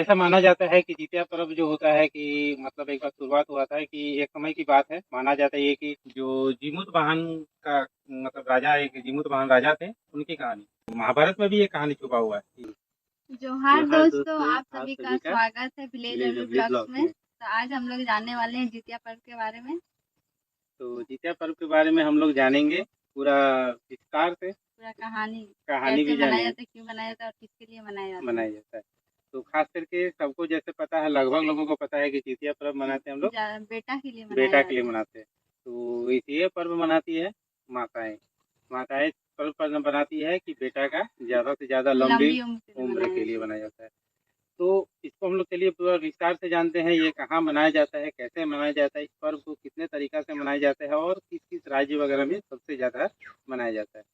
ऐसा माना जाता है कि जितिया पर्व जो होता है कि मतलब एक बार शुरुआत हुआ था कि एक समय की बात है, माना जाता है ये कि जो जीमूत वाहन का मतलब राजा एक जीमूत वाहन राजा थे, उनकी कहानी महाभारत में भी ये कहानी छुपा हुआ है। जोहार जोहार दोस्तों, दोस्तों, आप आप सभी का सभी का स्वागत है विलेज विलेज अरबी अवली ब्लॉग्स ब्लॉग में। में। तो आज हम लोग जानने वाले हैं जितिया पर्व के बारे में। तो जितिया पर्व के बारे में हम लोग जानेंगे पूरा विस्तार से, पूरा कहानी कहानी कैसे भी मनाया जानेंगे, जाता है, क्यों मनाया जाता है और किसके लिए मनाया जाता है। मनाया जाता है। तो खास करके सबको जैसे पता है, लगभग लोगों को पता है कि जितिया पर्व मनाते हैं हम लोग बेटा के लिए मनाया बेटा के लिए जाता है। मनाते हैं। तो ये पर्व मनाती है माताएं। माताएं पर्व बनाती है कि बेटा का ज़्यादा से ज़्यादा लंबी लंबी उम्र के लिए उम्र मनाया के लिए जाता है। बनाया जाता है। तो इसको हम लोग चलिए पूरा विस्तार से जानते हैं, ये कहाँ मनाया जाता है, कैसे मनाया जाता है, इस पर्व को कितने तरीक़ा से मनाया जाता है और किस-किस राज्य वगैरह में सबसे ज़्यादा मनाया जाता है।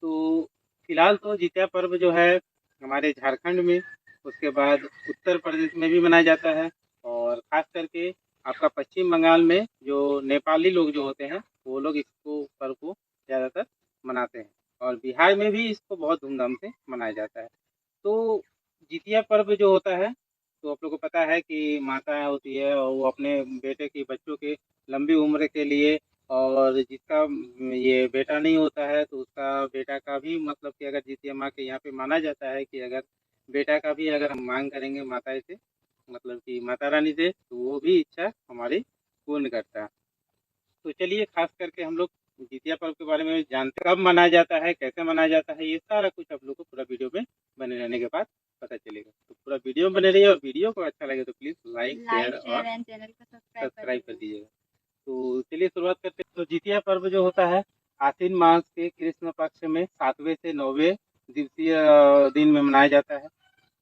तो फिलहाल तो जितिया पर्व जो है हमारे झारखंड में, उसके बाद उत्तर प्रदेश में भी मनाया जाता है और ख़ास करके आपका पश्चिम बंगाल में जो नेपाली लोग जो होते हैं, वो लोग इसको पर्व को ज़्यादातर मनाते हैं और बिहार में भी इसको बहुत धूमधाम से मनाया जाता है। तो जितिया पर्व जो होता है, तो आप लोगों को पता है कि माता होती है और वो अपने बेटे की बच्चों के लंबी उम्र के लिए और जिसका ये बेटा नहीं होता है तो उसका बेटा का भी मतलब कि अगर जितिया माँ के यहाँ पे माना जाता है कि अगर बेटा का भी अगर हम मांग करेंगे माता से, मतलब कि माता रानी से, तो वो भी इच्छा हमारी पूर्ण करता है। तो चलिए खास करके हम लोग जितिया पर्व के बारे में जानते हैं, कब मनाया जाता है, कैसे मनाया जाता है, ये सारा कुछ आप लोग को पूरा वीडियो में बने रहने के बाद पता चलेगा। तो पूरा वीडियो में बने रहिए और वीडियो को अच्छा लगे तो प्लीज़ लाइक शेयर और एंड चैनल को सब्सक्राइब कर दीजिएगा। दीजिएगा। तो चलिए शुरुआत करते हैं। तो जितिया पर्व जो होता है आश्विन मास के कृष्ण पक्ष में 7वें से 9वें दिवसीय दिन में मनाया जाता है।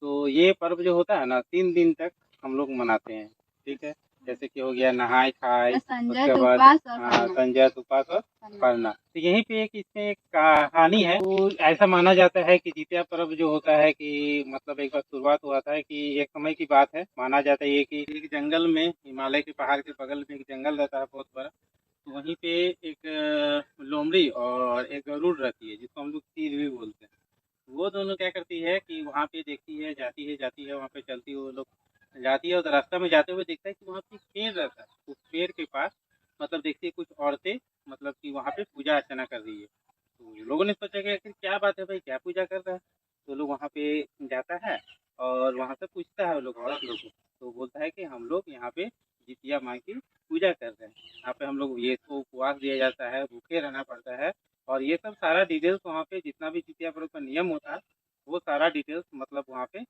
तो ये पर्व जो होता है ना 3 दिन तक हम लोग मनाते हैं, ठीक है। जैसे कि हो गया नहाय खाए, उसके संजय बाद उपवास और पढ़ना। संजय उपास और पढ़ना। तो यहीं पे एक इसमें एक कहानी है। तो ऐसा माना जाता है कि जितिया पर्व जो होता है कि मतलब एक बार शुरुआत हुआ था कि एक समय की बात है, माना जाता है ये कि एक जंगल में, हिमालय के पहाड़ के बगल में एक जंगल रहता है बहुत बड़ा। तो वहीं पे एक लोमड़ी और एक गरुड़ रहती है जिसको हम लोग तीर भी बोलते हैं। वो दोनों क्या करती है कि वहाँ पे देखती है, जाती है वहाँ पे चलती है, वो लोग जाती है और रास्ता में जाते हुए देखता है कि वहाँ पे एक पेड़ रहता है। उस पेड़ के पास मतलब देखती है कुछ औरतें मतलब कि वहाँ पे पूजा अर्चना कर रही है। तो लोगों ने सोचा कि आखिर क्या बात है भाई, क्या पूजा कर रहा है। तो लोग वहाँ पे जाता है और वहाँ से पूछता है वो लोग औरत लोग को। तो बोलता है कि हम लोग यहाँ पे जितिया माँ की पूजा कर रहे हैं। यहाँ पे हम लोग ये तो उपवास दिया जाता है, भूखे रहना पड़ता है और ये सब सारा डिटेल्स वहाँ पे जितना भी जितिया पर्व का नियम होता है वो सारा डिटेल्स मतलब वहाँ पे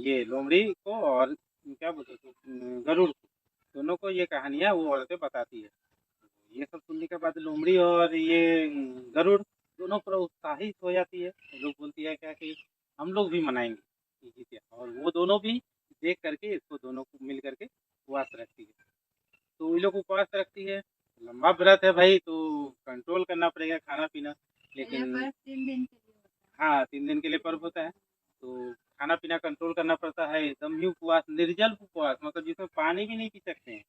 ये लोमड़ी को और क्या बोलते हैं उसको, गरुड़ को, दोनों को ये कहानियाँ वो औरतें बताती है। ये सब सुनने के बाद लोमड़ी और ये गरुड़ दोनों पूरा उत्साहित हो जाती है। वो लोग बोलती है क्या कि हम लोग भी मनाएंगे ये जितिया, और वो दोनों भी देख करके इसको दोनों को मिल करके उपवास रखती है। तो ये लोग उपवास रखती है, लंबा व्रत है भाई तो कंट्रोल करना पड़ेगा खाना पीना। लेकिन 3 दिन के लिए होता हाँ 3 दिन के लिए पर्व होता है तो खाना पीना कंट्रोल करना पड़ता है, एकदम ही उपवास, निर्जल उपवास, मतलब जिसमें पानी भी नहीं पी सकते हैं।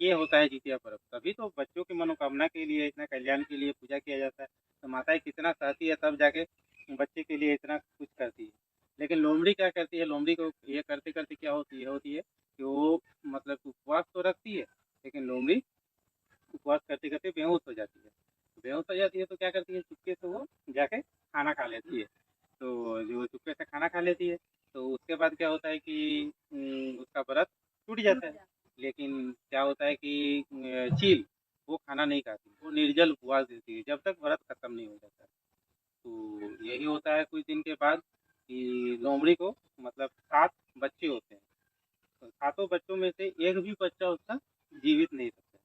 ये होता है जितिया पर्व। तभी तो बच्चों की मनोकामना के लिए, इतना कल्याण के लिए पूजा किया जाता है। तो माताएं कितना सहती है तब जाके बच्चे के लिए इतना कुछ करती है। लेकिन लोमड़ी क्या करती है, लोमड़ी को ये करते करते क्या होती है कि वो मतलब उपवास तो रखती है, लेकिन लोमड़ी उपवास करते करते बेहोश हो जाती है। बेहोश हो जाती है तो क्या करती है, चुपके से वो जाके खाना खा लेती है। तो जो चुपके से खाना खा लेती है तो उसके बाद क्या होता है कि उसका व्रत टूट जाता है। लेकिन क्या होता है कि चील वो खाना नहीं खाती, वो निर्जल उपवास देती है जब तक व्रत खत्म नहीं हो जाता। तो यही होता है कुछ दिन के बाद कि लोमड़ी को मतलब 7 बच्चे होते हैं। तो सातों बच्चों में से एक भी बच्चा उसका जीवित नहीं रहता है।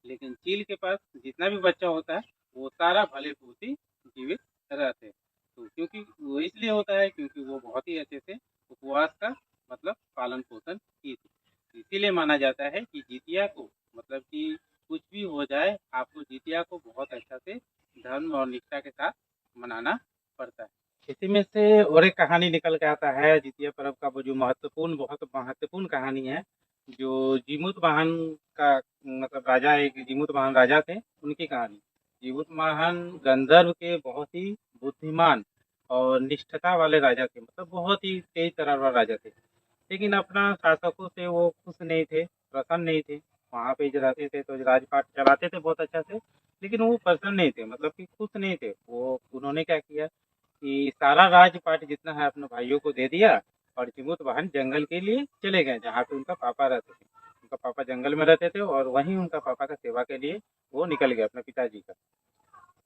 लेकिन चील के पास जितना भी बच्चा होता है वो सारा भले पूर्ति जीवित रहते हैं। तो क्योंकि वो इसलिए होता है क्योंकि वो बहुत ही अच्छे से उपवास का मतलब पालन पोषण की थी। इसीलिए माना जाता है कि जितिया को मतलब कि कुछ भी हो जाए आपको जितिया को बहुत अच्छा से धर्म और निष्ठा के साथ मनाना पड़ता है। इसी में से और एक कहानी निकल के आता है जितिया पर्व का, वो जो महत्वपूर्ण, बहुत महत्वपूर्ण कहानी है। जो जीमूत वाहन का मतलब राजा, एक जीमूत वाहन राजा थे, उनकी कहानी। जीमूत वाहन गंधर्व के बहुत ही बुद्धिमान और निष्ठता वाले राजा थे, मतलब बहुत ही तेज तर्रार वाले राजा थे। लेकिन अपना शासकों से वो खुश नहीं थे, प्रसन्न नहीं थे। वहाँ पे जो रहते थे तो राजपाट चलाते थे बहुत अच्छा से, लेकिन वो प्रसन्न नहीं थे, मतलब कि खुश नहीं थे। वो उन्होंने क्या किया कि सारा राजपाट जितना है अपने भाइयों को दे दिया और चिमुत वाहन जंगल के लिए चले गए, जहाँ पे उनका पापा रहते थे। उनका पापा जंगल में रहते थे और वहीं उनका पापा का सेवा के लिए वो निकल गए अपने पिताजी का।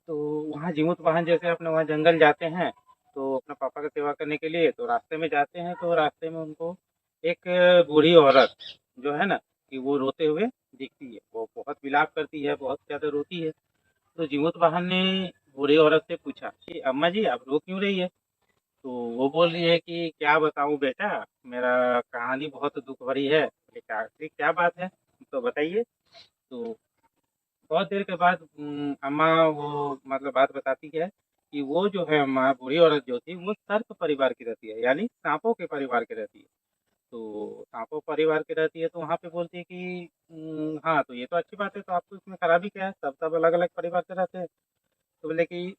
तो वहाँ जीमूत वाहन जैसे अपने वहाँ जंगल जाते हैं तो अपने पापा का सेवा करने के लिए, तो रास्ते में जाते हैं तो रास्ते में उनको एक बूढ़ी औरत जो है ना कि वो रोते हुए दिखती है। वो बहुत विलाप करती है, बहुत ज़्यादा रोती है। तो जीमूत वाहन ने बूढ़ी औरत से पूछा कि अम्मा जी आप रो क्यों रही है? तो वो बोल रही है कि क्या बताऊँ बेटा, मेरा कहानी बहुत दुख भरी है। बोले क्या बात है तो बताइए। तो बहुत देर के बाद अम्मा वो मतलब बात बताती है कि वो जो है अम्मा बूढ़ी औरत जो थी वो सर्प परिवार की रहती है, यानी सांपों के परिवार की रहती है। तो सांपों परिवार की रहती है तो वहाँ पे बोलती है कि हाँ तो ये तो अच्छी बात है, तो आपको इसमें खराबी क्या है, सब अलग अलग परिवार से रहते हैं। तो बोले कि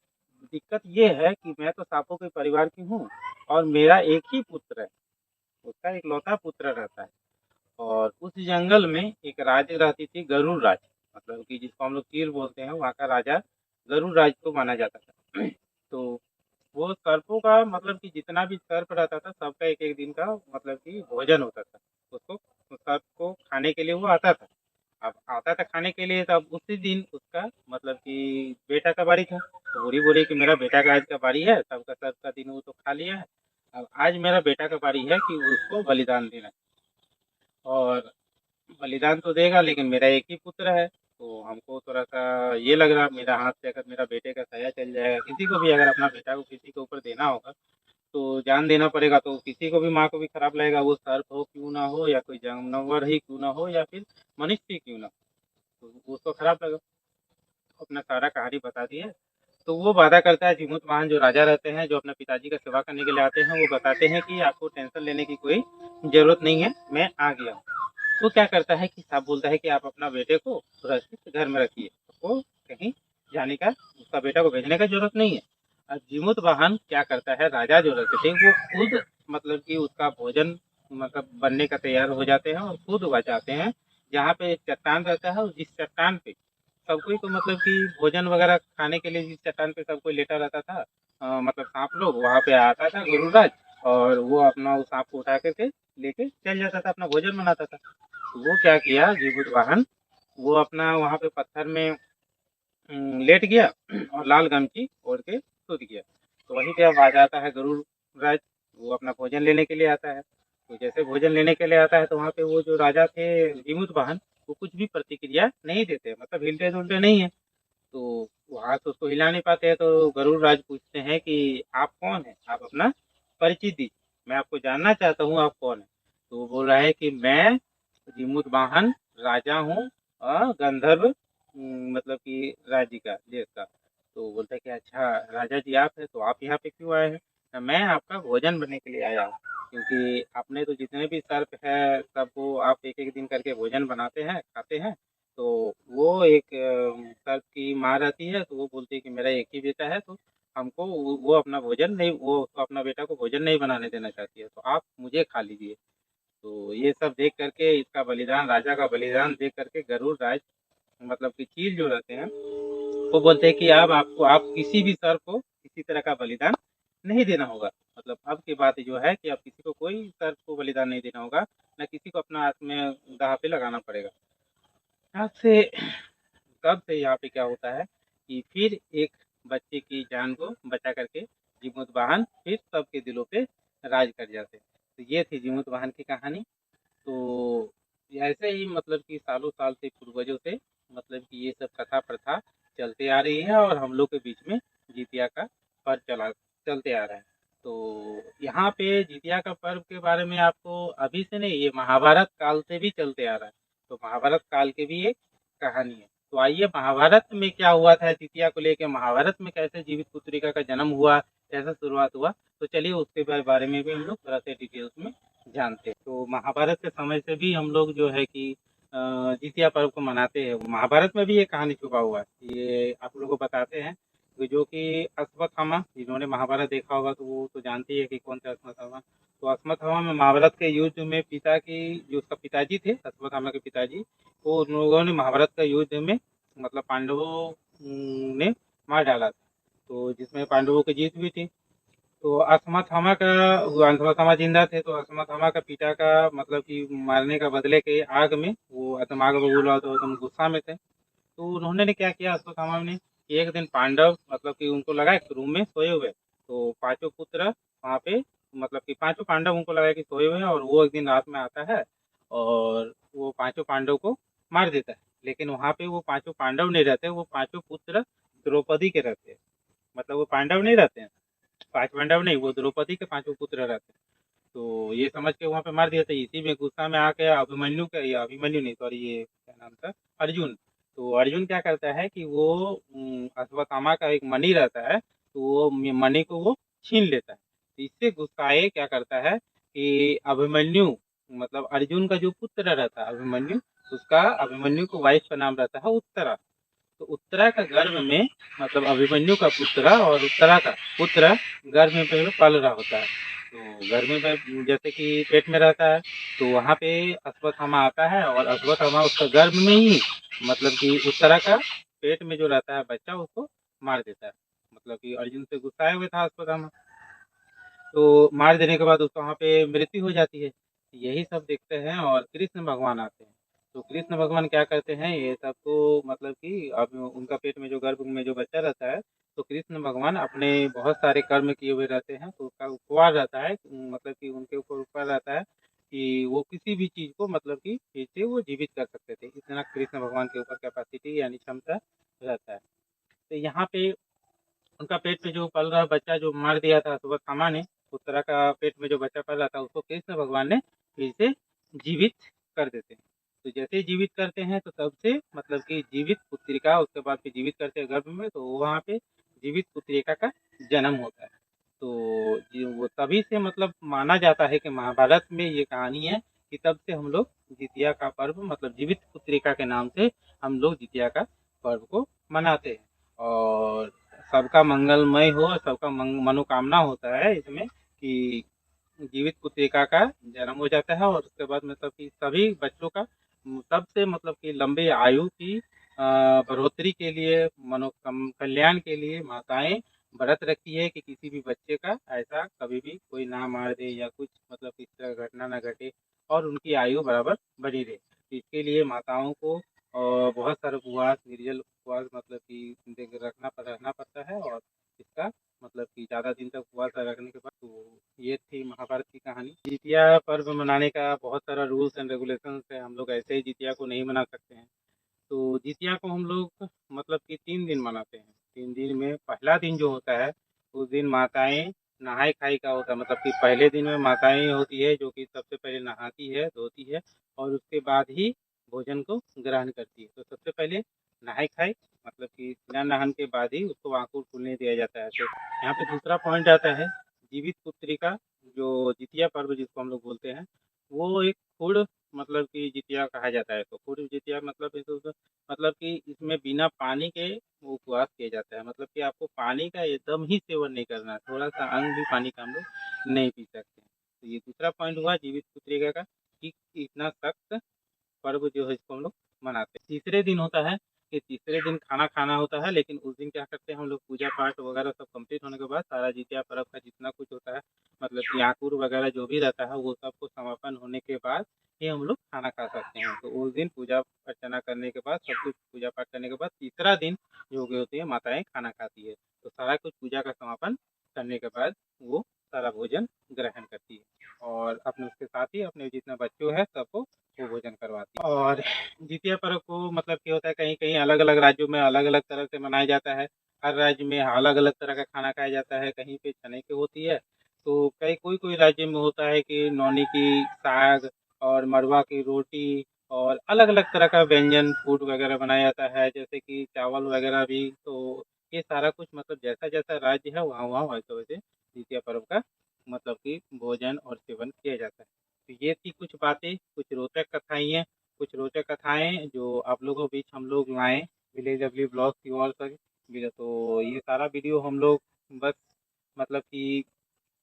दिक्कत ये है कि मैं तो सांपों के परिवार की हूँ और मेरा एक ही पुत्र है, उसका इकलौता पुत्र रहता है। और उस जंगल में एक राज रहती थी, गरुड़ राज, मतलब कि जिसको हम लोग चील बोलते हैं, वहाँ का राजा गरुड़ राज को माना जाता था। तो वो सर्पों का मतलब कि जितना भी सर्प रहता था सबका एक एक दिन का मतलब कि भोजन होता था। उसको उस सर्प को खाने के लिए वो आता था। अब आता था खाने के लिए, तब उसी दिन उसका मतलब कि बेटा का बारी था। तो बूढ़ी बोली कि मेरा बेटा का आज का बारी है, सबका सर्प का दिन वो तो खा लिया है, अब आज मेरा बेटा का बारी है कि उसको बलिदान देना है। और बलिदान तो देगा लेकिन मेरा एक ही पुत्र है, तो हमको थोड़ा-सा ये लग रहा मेरा हाथ से अगर मेरा बेटे का साया चल जाएगा, किसी को भी अगर अपना बेटा को किसी के ऊपर देना होगा, तो जान देना पड़ेगा, तो किसी को भी माँ को भी खराब लगेगा, वो सर्प हो क्यों ना हो या कोई जानवर ही क्यों ना हो या फिर मनुष्य ही क्यों ना हो, तो उसको खराब लगा। अपना सारा कहानी बता दी है। तो वो वादा करता है, जीमूत वाहन जो राजा रहते हैं, जो अपने पिताजी का सेवा करने के लिए आते हैं, वो बताते हैं कि आपको टेंशन लेने की कोई ज़रूरत नहीं है, मैं आ गया हूँ। तो क्या करता है कि साहब बोलता है कि आप अपना बेटे को सुरक्षित घर में रखिए, आपको कहीं जाने का, उसका बेटा को भेजने का ज़रूरत नहीं है। अब जीमूत वाहन क्या करता है, राजा जो रहते थे वो खुद मतलब कि उसका भोजन मतलब बनने का तैयार हो जाते हैं और खुद वह जाते हैं जहाँ पे एक चट्टान रहता है, और जिस चट्टान पे सब कोई को मतलब कि भोजन वगैरह खाने के लिए जिस चट्टान पे सब कोई लेटा रहता था, मतलब सांप लोग वहाँ पे आता था गुरुराज, और वो अपना उस सांप को उठा करके लेके चल जाता था, अपना भोजन बनाता था। तो वो क्या किया जीबूत वाहन, वो अपना वहाँ पे पत्थर में लेट गया और लाल गमछी ओढ़ के सूत गया। तो वहीं पे अब आ जाता है गरुड़ राज, वो अपना भोजन लेने के लिए आता है। तो जैसे भोजन लेने के लिए आता है तो वहाँ पे वो जो राजा थे जीमूत वाहन, वो कुछ भी प्रतिक्रिया नहीं देते, मतलब हिलते डुलते नहीं है। तो वहाँ से उसको हिला नहीं पाते हैं, तो गरुड़ राज पूछते हैं कि आप कौन हैं, आप अपना परिचय दीजिए, मैं आपको जानना चाहता हूँ आप कौन है। तो वो बोल रहा है कि मैं जीमूत वाहन राजा हूँ, गंधर्व मतलब कि राज्य का, देश का। तो बोलता है कि अच्छा राजा जी आप हैं, तो आप यहाँ पे क्यों आए हैं? मैं आपका भोजन बनने के लिए आया हूँ, क्योंकि आपने तो जितने भी सर्प है सबको आप एक एक दिन करके भोजन बनाते हैं खाते हैं। तो वो एक सर्प की माँ रहती है, तो वो बोलती है कि मेरा एक ही बेटा है, तो हमको वो अपना भोजन नहीं, वो अपना बेटा को भोजन नहीं बनाने देना चाहती है, तो आप मुझे खा लीजिए। तो ये सब देख करके इसका बलिदान, राजा का बलिदान देख करके गरुड़ राज मतलब कि चील जो रहते हैं, वो बोलते हैं कि अब आपको आप किसी भी सर्प को किसी तरह का बलिदान नहीं देना होगा। मतलब अब की बात जो है कि अब किसी को कोई सर्प को बलिदान नहीं देना होगा, ना किसी को अपना हाथ में दाँव पे लगाना पड़ेगा। तब से तब से यहाँ पे क्या होता है कि फिर एक बच्चे की जान को बचा करके जीमूत वाहन फिर सबके दिलों पे राज कर जाते हैं। तो ये थी जीमूत वाहन की कहानी। तो ऐसे ही मतलब कि सालों साल से पूर्वजों से मतलब कि ये सब कथा प्रथा चलते आ रही है, और हम लोग के बीच में जितिया का पर्व चलते आ रहा है। तो यहाँ पे जितिया का पर्व के बारे में आपको अभी से नहीं, ये महाभारत काल से भी चलते आ रहा है। तो महाभारत काल की भी एक कहानी है। तो आइए महाभारत में क्या हुआ था जितिया को लेके, महाभारत में कैसे जीवित पुत्रिका का जन्म हुआ, कैसे शुरुआत हुआ, तो चलिए उसके बारे में भी हम लोग थोड़ा सा डिटेल्स में जानते हैं। तो महाभारत के समय से भी हम लोग जो है कि जितिया पर्व को मनाते हैं। महाभारत में भी ये कहानी छुपा हुआ है, ये आप लोगों को बताते हैं। जो कि अश्वत्थामा, जिन्होंने महाभारत देखा होगा तो वो तो जानते ही है कि कौन सा अश्वत्थामा। तो अश्वत्थामा में महाभारत के युद्ध में पिता की जो उसका पिताजी थे, अश्वत्थामा के पिताजी, वो उन लोगों ने महाभारत का युद्ध में मतलब पांडवों ने मार डाला था, तो जिसमें पांडवों की जीत भी थी। तो अश्वत्थामा का अश्वत्थामा जिंदा थे, तो अश्वत्थामा का पिता का मतलब कि मारने का बदले के आग में वो एकदम आग बबूला, तो एकदम गुस्सा में थे। तो उन्होंने ने क्या किया अश्वत्थामा ने कि एक दिन पांडव मतलब कि उनको लगा कि रूम में सोए हुए, तो पांचों पुत्र वहाँ पे मतलब कि पांचों पांडव उनको लगा कि सोए हुए हैं, और वो एक दिन रात में आता है और वो पांचों पांडव को मार देता है। लेकिन वहाँ पे वो पांचों पांडव नहीं रहते, वो पांचों पुत्र द्रौपदी के रहते हैं, मतलब वो पांडव नहीं रहते हैं, पांच पांडव नहीं, वो द्रौपदी के पांचों पुत्र रहते हैं। तो ये समझ के वहाँ पे मार दिया था। इसी में गुस्सा में आके अभिमन्यु का, या अभिमन्यु नहीं सॉरी, ये क्या नाम था, अर्जुन। तो अर्जुन क्या करता है कि वो अश्वत्थामा का एक मणि रहता है, तो वो मणि को वो छीन लेता है। तो इससे गुस्साए क्या करता है कि अभिमन्यु मतलब अर्जुन का जो पुत्र रहता है अभिमन्यु, उसका अभिमन्यु को वाइफ का नाम रहता है उत्तरा। तो उत्तरा का गर्भ में मतलब अभिमन्यु का पुत्र और उत्तरा का पुत्र गर्भ में पहले पल रहा होता है। तो गर्भ में जैसे कि पेट में रहता है, तो वहाँ पे अश्वत्थामा आता है और अश्वत्थामा उसका गर्भ में ही मतलब कि उत्तरा का पेट में जो रहता है बच्चा उसको मार देता है। मतलब कि अर्जुन से गुस्साए हुए था अश्वत्थामा, तो मार देने के बाद उसका वहाँ पे मृत्यु हो जाती है। यही सब देखते हैं और कृष्ण भगवान आते हैं। तो कृष्ण भगवान क्या करते हैं, ये सब तो मतलब कि अब उनका पेट में जो गर्भ में जो बच्चा रहता है, तो कृष्ण भगवान अपने बहुत सारे कर्म किए हुए रहते हैं, तो उसका उपवास रहता है, मतलब कि उनके ऊपर उपवास रहता है कि वो किसी भी चीज़ को मतलब कि फिर से वो जीवित कर सकते थे, इतना कृष्ण भगवान के ऊपर कैपेसिटी यानी क्षमता रहता है। तो यहाँ पे उनका पेट में जो पल रहा बच्चा जो मार दिया था अश्वत्थामा ने, उत्तरा का पेट में जो बच्चा पल रहा था उसको कृष्ण भगवान ने फिर से जीवित कर देते हैं। तो जैसे ही जीवित करते हैं तो तब से मतलब कि जीवित पुत्रिका उसके बाद फिर जीवित करते हैं गर्भ में, तो वहाँ पे जीवित पुत्रिका का जन्म होता है। तो वो तभी से मतलब माना जाता है कि महाभारत में ये कहानी है कि तब से हम लोग जितिया का पर्व मतलब जीवित पुत्रिका के नाम से हम लोग जितिया का पर्व को मनाते हैं। और सबका मंगलमय हो, सबका मनोकामना होता है इसमें कि जीवित पुत्रिका का जन्म हो जाता है, और उसके बाद मतलब कि सभी बच्चों का सबसे मतलब कि लंबी आयु की बढ़ोतरी के लिए कल्याण के लिए माताएं व्रत रखती है कि किसी भी बच्चे का ऐसा कभी भी कोई ना मार दे या कुछ मतलब इस तरह घटना ना घटे और उनकी आयु बराबर बनी रहे। तो इसके लिए माताओं को बहुत सारे उपवास निर्जल उपवास मतलब कि रहना पड़ता है, और इसका मतलब कि ज़्यादा दिन तक उपवास रखने के बाद तो ये थी महाभारत की कहानी। जितिया पर्व मनाने का बहुत सारा रूल्स एंड रेगुलेशंस है, हम लोग ऐसे ही जितिया को नहीं मना सकते हैं। तो जितिया को हम लोग मतलब कि 3 दिन मनाते हैं। 3 दिन में पहला दिन जो होता है, उस दिन माताएँ नहाई-खाई का होता है, मतलब कि पहले दिन में माताएँ होती है जो कि सबसे पहले नहाती है, धोती है और उसके बाद ही भोजन को ग्रहण करती है। तो सबसे पहले नहाई-खाई मतलब कि स्नान-दान के बाद ही उसको आँखों खुलने दिया जाता है। तो यहाँ पे दूसरा पॉइंट आता है, जीवित पुत्रिका जो जितिया पर्व जिसको हम लोग बोलते हैं, वो एक फूड मतलब कि जितिया कहा जाता है। तो फूड जितिया मतलब मतलब कि इसमें बिना पानी के वो उपवास किया जाता है, मतलब कि आपको पानी का एकदम ही सेवन नहीं करना है, थोड़ा-सा अंग भी पानी का हम लोग नहीं पी सकते हैं। तो ये दूसरा पॉइंट हुआ जीवित पुत्रिका का कि इतना सख्त पर्व जो है इसको हम लोग मनाते हैं। तीसरे दिन होता है कि तीसरे दिन खाना खाना होता है, लेकिन उस दिन क्या करते हैं हम लोग पूजा-पाठ वगैरह सब कंप्लीट होने के बाद सारा जितिया पर्व का जितना कुछ होता है मतलब कि आकुर वगैरह जो भी रहता है वो सबको समापन होने के बाद ही हम लोग खाना खा सकते हैं। तो उस दिन पूजा अर्चना करने के बाद सब कुछ पूजा पाठ करने के बाद तीसरा दिन जो कि होती है माताएँ खाना खाती है। तो सारा कुछ पूजा का समापन करने के बाद वो सारा भोजन ग्रहण करती है और अपने उसके साथ ही अपने जितने बच्चों हैं सबको वो भोजन करवाती है। और जितिया पर्व को मतलब क्या होता है कहीं-कहीं अलग-अलग राज्यों में अलग-अलग तरह से मनाया जाता है। हर राज्य में अलग-अलग तरह का खाना खाया जाता है, कहीं पे चने की होती है, तो कई कोई-कोई राज्य में होता है कि नौनी की साग और मड़ुआ की रोटी और अलग-अलग तरह का व्यंजन फूड वगैरह बनाया जाता है, जैसे कि चावल वगैरह भी। तो ये सारा कुछ मतलब जैसा-जैसा राज्य है वहाँ-वहाँ वैसे-वैसे जितिया पर्व का मतलब कि भोजन और सेवन किया जाता है। तो ये थी कुछ बातें, कुछ रोचक कथाएँ हैं, कुछ रोचक कथाएँ जो आप लोगों के बीच हम लोग लाएँ, विलेज लवली ब्लॉग्स की ओर से। तो ये सारा वीडियो हम लोग बस मतलब कि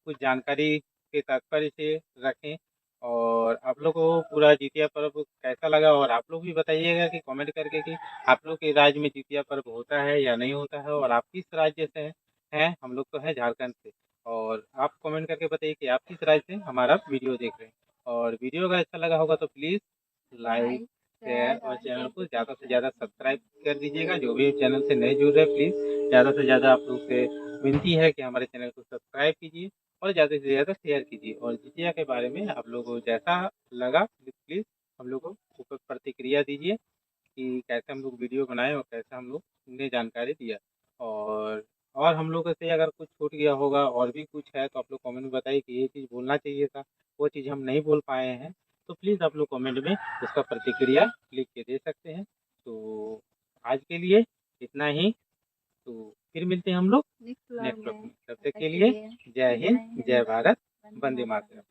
कुछ जानकारी उसके तात्पर्य से रखें। और आप लोग को पूरा जितिया पर्व कैसा लगा, और आप लोग भी बताइएगा कि कमेंट करके कि आप लोग के राज्य में जितिया पर्व होता है या नहीं होता है, और आप किस राज्य से हैं। हम लोग तो हैं झारखंड से, और आप कमेंट करके बताइए कि आप किस राज्य से हमारा वीडियो देख रहे हैं। और वीडियो अगर अच्छा लगा होगा तो प्लीज़ लाइक, शेयर और चैनल को ज़्यादा से ज़्यादा सब्सक्राइब कर दीजिएगा। जो भी चैनल से नहीं जुड़ रहे, प्लीज़ ज़्यादा से ज़्यादा आप लोग से विनती है कि हमारे चैनल को सब्सक्राइब कीजिए और ज़्यादा से ज़्यादा शेयर कीजिए। और जितिया के बारे में आप लोगों को जैसा लगा प्लीज़ हम लोग को ऊपर प्रतिक्रिया दीजिए कि कैसे हम लोग वीडियो बनाएं और कैसे हम लोग ने जानकारी दिया। और हम लोगों से अगर कुछ छूट गया होगा और भी कुछ है तो आप लोग कमेंट में बताइए कि ये चीज़ बोलना चाहिए था, वो चीज़ हम नहीं बोल पाए हैं, तो प्लीज़ आप लोग कमेंट में उसका प्रतिक्रिया लिख के दे सकते हैं। तो आज के लिए इतना ही, तो फिर मिलते हैं हम लोग नेक्स्ट नेक्स्ट व्लॉग ब्लॉग में। में। तब तब तक तक के के लिए लिए जय हिंद, जय भारत, वंदे वंदे मातरम। मातरम।